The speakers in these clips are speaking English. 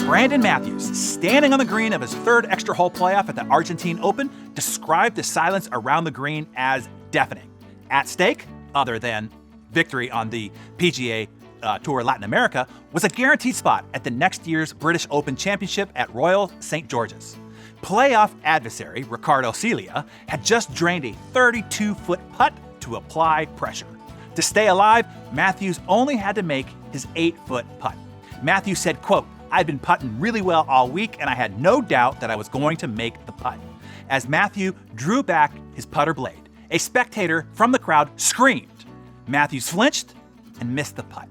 Brandon Matthews, standing on the green of his third extra hole playoff at the Argentine Open, described the silence around the green as deafening. At stake, other than victory on the PGA Tour Latin America, was a guaranteed spot at the next year's British Open Championship at Royal St. George's. Playoff adversary Ricardo Celia had just drained a 32-foot putt to apply pressure. To stay alive, Matthews only had to make his 8-foot putt. Matthews said, quote, "I'd been putting really well all week and I had no doubt that I was going to make the putt." As Matthew drew back his putter blade, a spectator from the crowd screamed. Matthews flinched and missed the putt.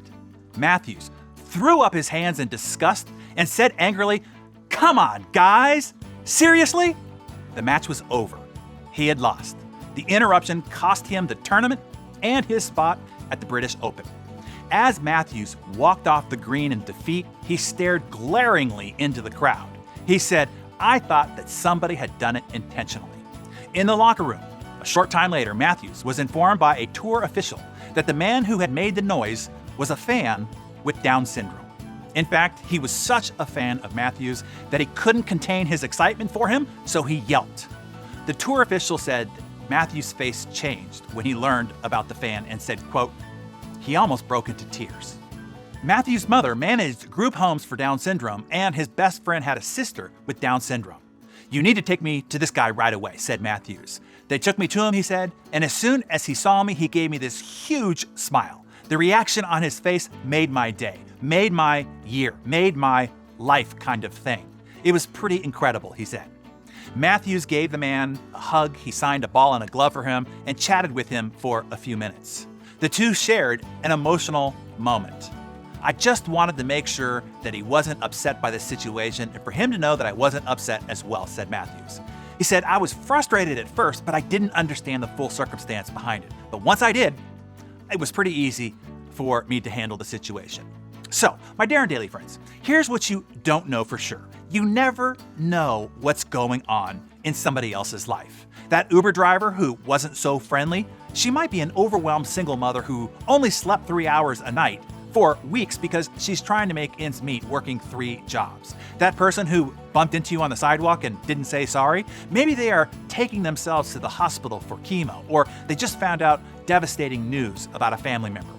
Matthews threw up his hands in disgust and said angrily, "Come on, guys! Seriously?" The match was over. He had lost. The interruption cost him the tournament and his spot at the British Open. As Matthews walked off the green in defeat, he stared glaringly into the crowd. He said, "I thought that somebody had done it intentionally." In the locker room, a short time later, Matthews was informed by a tour official that the man who had made the noise was a fan with Down syndrome. In fact, he was such a fan of Matthews that he couldn't contain his excitement for him, so he yelped. The tour official said Matthews' face changed when he learned about the fan and said, quote, "He almost broke into tears." Matthews' mother managed group homes for Down syndrome, and his best friend had a sister with Down syndrome. "You need to take me to this guy right away," said Matthews. They took me to him, he said, and as soon as he saw me, he gave me this huge smile. The reaction on his face made my day, made my year, made my life kind of thing. It was pretty incredible, he said. Matthews gave the man a hug, he signed a ball and a glove for him, and chatted with him for a few minutes. The two shared an emotional moment. "I just wanted to make sure that he wasn't upset by the situation and for him to know that I wasn't upset as well," said Matthews. He said, "I was frustrated at first, but I didn't understand the full circumstance behind it. But once I did, it was pretty easy for me to handle the situation." So, my Darren Daily friends, here's what you don't know for sure. You never know what's going on in somebody else's life. That Uber driver who wasn't so friendly, she might be an overwhelmed single mother who only slept 3 hours a night for weeks because she's trying to make ends meet working 3 jobs. That person who bumped into you on the sidewalk and didn't say sorry, maybe they are taking themselves to the hospital for chemo, or they just found out devastating news about a family member.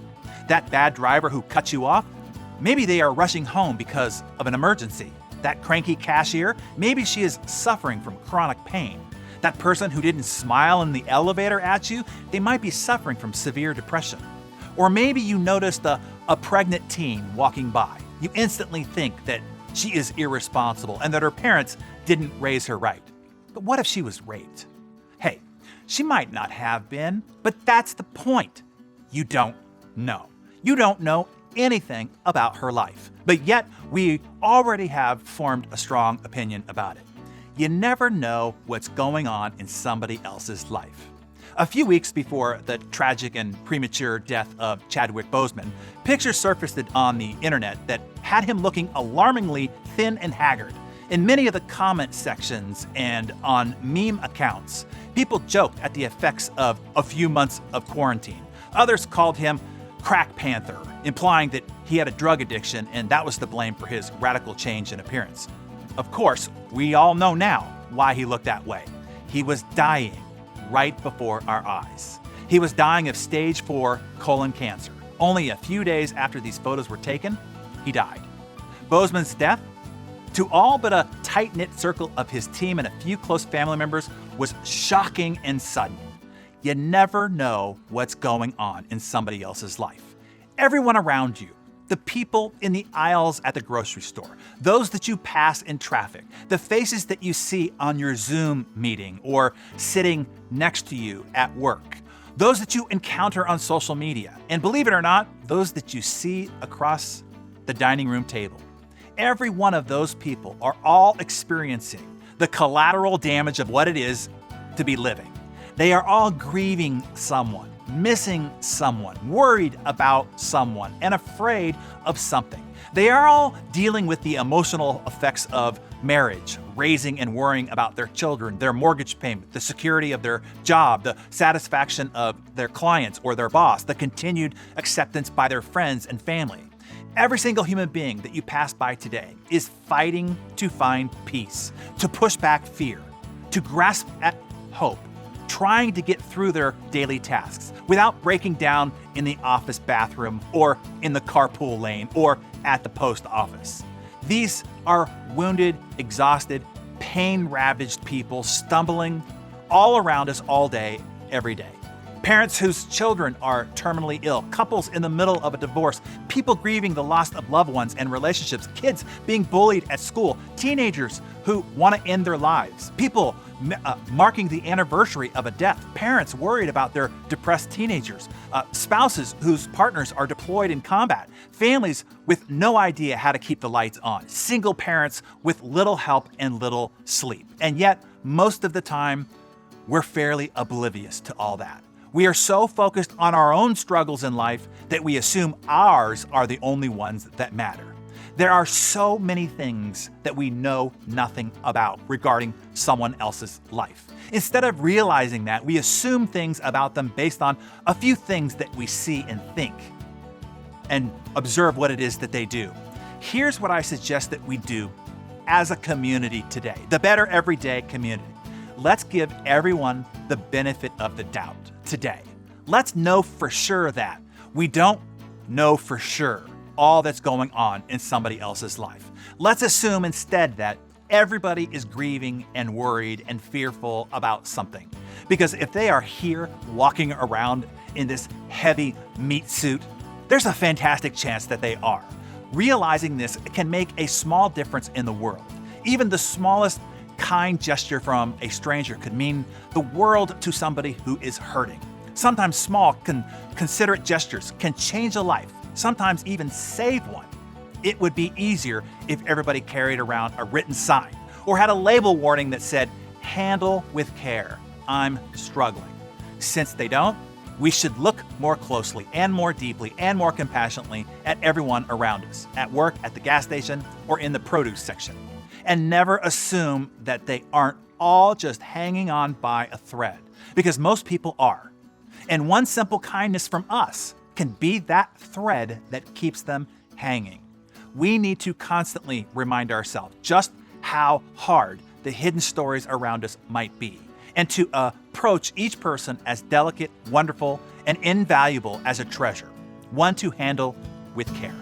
That bad driver who cut you off, maybe they are rushing home because of an emergency. That cranky cashier, maybe she is suffering from chronic pain. That person who didn't smile in the elevator at you, they might be suffering from severe depression. Or maybe you noticed a pregnant teen walking by. You instantly think that she is irresponsible and that her parents didn't raise her right. But what if she was raped? Hey, she might not have been, but that's the point. You don't know. You don't know anything about her life, but yet we already have formed a strong opinion about it. You never know what's going on in somebody else's life. A few weeks before the tragic and premature death of Chadwick Boseman, pictures surfaced on the internet that had him looking alarmingly thin and haggard. In many of the comment sections and on meme accounts, people joked at the effects of a few months of quarantine. Others called him Crack Panther, implying that he had a drug addiction and that was to blame for his radical change in appearance. Of course, we all know now why he looked that way. He was dying right before our eyes. He was dying of stage 4 colon cancer. Only a few days after these photos were taken, he died. Boseman's death, to all but a tight-knit circle of his team and a few close family members, was shocking and sudden. You never know what's going on in somebody else's life. Everyone around you, the people in the aisles at the grocery store, those that you pass in traffic, the faces that you see on your Zoom meeting or sitting next to you at work, those that you encounter on social media, and believe it or not, those that you see across the dining room table. Every one of those people are all experiencing the collateral damage of what it is to be living. They are all grieving someone, missing someone, worried about someone, and afraid of something. They are all dealing with the emotional effects of marriage, raising and worrying about their children, their mortgage payment, the security of their job, the satisfaction of their clients or their boss, the continued acceptance by their friends and family. Every single human being that you pass by today is fighting to find peace, to push back fear, to grasp at hope, trying to get through their daily tasks without breaking down in the office bathroom or in the carpool lane or at the post office. These are wounded, exhausted, pain-ravaged people stumbling all around us all day, every day. Parents whose children are terminally ill, couples in the middle of a divorce, people grieving the loss of loved ones and relationships, kids being bullied at school, teenagers who want to end their lives, people marking the anniversary of a death, parents worried about their depressed teenagers, spouses whose partners are deployed in combat, families with no idea how to keep the lights on, single parents with little help and little sleep. And yet, most of the time, we're fairly oblivious to all that. We are so focused on our own struggles in life that we assume ours are the only ones that matter. There are so many things that we know nothing about regarding someone else's life. Instead of realizing that, we assume things about them based on a few things that we see and think and observe what it is that they do. Here's what I suggest that we do as a community today, the Better Everyday community. Let's give everyone the benefit of the doubt today. Let's know for sure that we don't know for sure all that's going on in somebody else's life. Let's assume instead that everybody is grieving and worried and fearful about something. Because if they are here walking around in this heavy meat suit, there's a fantastic chance that they are. Realizing this can make a small difference in the world. Even the smallest kind gesture from a stranger could mean the world to somebody who is hurting. Sometimes small, considerate gestures can change a life, sometimes even save one. It would be easier if everybody carried around a written sign or had a label warning that said, "Handle with care, I'm struggling." Since they don't, we should look more closely and more deeply and more compassionately at everyone around us, at work, at the gas station, or in the produce section. And never assume that they aren't all just hanging on by a thread, because most people are. And one simple kindness from us can be that thread that keeps them hanging. We need to constantly remind ourselves just how hard the hidden stories around us might be, and to approach each person as delicate, wonderful, and invaluable as a treasure, one to handle with care.